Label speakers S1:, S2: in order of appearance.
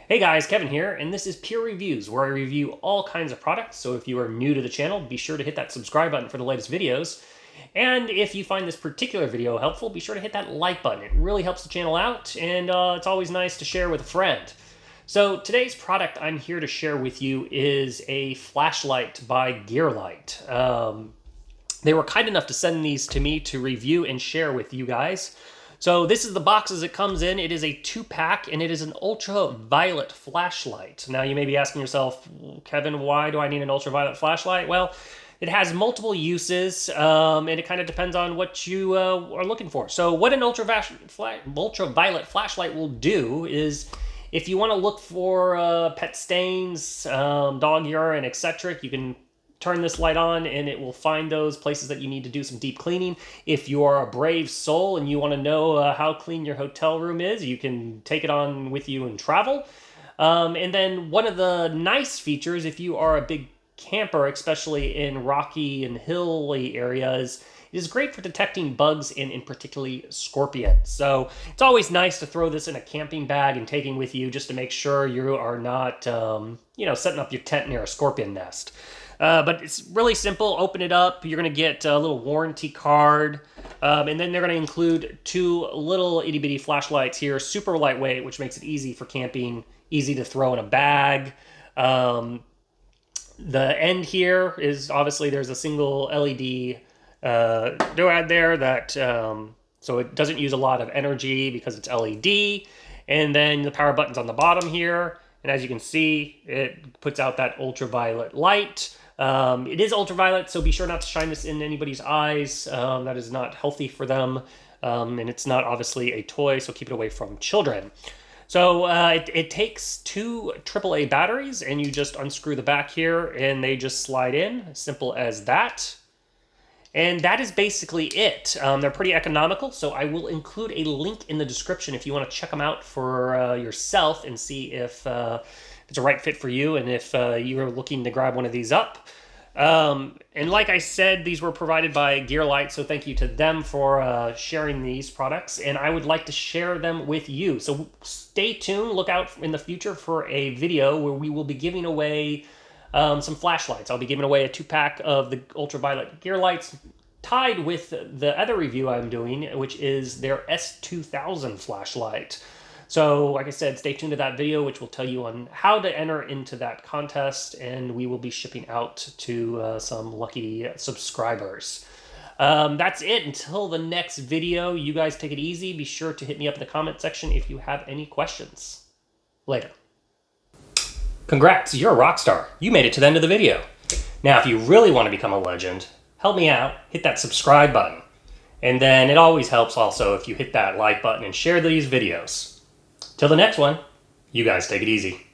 S1: Hey guys, Kevin here, and this is Peer Reviews, where I review all kinds of products. So if you are new to the channel, be sure to hit that subscribe button for the latest videos. And if you find this particular video helpful, be sure to hit that like button. It really helps the channel out, and it's always nice to share with a friend. So today's product I'm here to share with you is a flashlight by GearLight. They were kind enough to send these to me to review and share with you guys. So this is the box as it comes in. It is a 2-pack, and it is an ultraviolet flashlight. Now you may be asking yourself, Kevin, why do I need an ultraviolet flashlight? Well, it has multiple uses, and it kind of depends on what you are looking for. So what an ultraviolet flashlight will do is, if you want to look for pet stains, dog urine, etc., you can turn this light on and it will find those places that you need to do some deep cleaning. If you are a brave soul and you want to know how clean your hotel room is, you can take it on with you and travel. And then one of the nice features, if you are a big camper, especially in rocky and hilly areas, it is great for detecting bugs and in particularly scorpions. So it's always nice to throw this in a camping bag and taking with you just to make sure you are not, setting up your tent near a scorpion nest. But it's really simple. Open it up. You're going to get a little warranty card. And then they're going to include 2 little itty-bitty flashlights here. Super lightweight, which makes it easy for camping. Easy to throw in a bag. The end here is, obviously, there's a single LED doad there that... so it doesn't use a lot of energy because it's LED. And then the power button's on the bottom here. And as you can see, it puts out that ultraviolet light. It is ultraviolet, so be sure not to shine this in anybody's eyes. That is not healthy for them. And it's not obviously a toy, so keep it away from children. So it takes 2 AAA batteries, and you just unscrew the back here, and they just slide in. Simple as that. And that is basically it. They're pretty economical, so I will include a link in the description if you want to check them out for yourself and see if it's a right fit for you and if you're looking to grab one of these up. And like I said, these were provided by GearLight, so thank you to them for sharing these products, and I would like to share them with you. So stay tuned, look out in the future for a video where we will be giving away some flashlights. I'll be giving away a 2-pack of the ultraviolet GearLights tied with the other review I'm doing, which is their S2000 flashlight. So, like I said, stay tuned to that video, which will tell you on how to enter into that contest, and we will be shipping out to some lucky subscribers. That's it. Until the next video, you guys take it easy. Be sure to hit me up in the comment section if you have any questions. Later. Congrats, you're a rock star. You made it to the end of the video. Now, if you really want to become a legend, help me out, hit that subscribe button. And then it always helps also if you hit that like button and share these videos. Till the next one, you guys take it easy.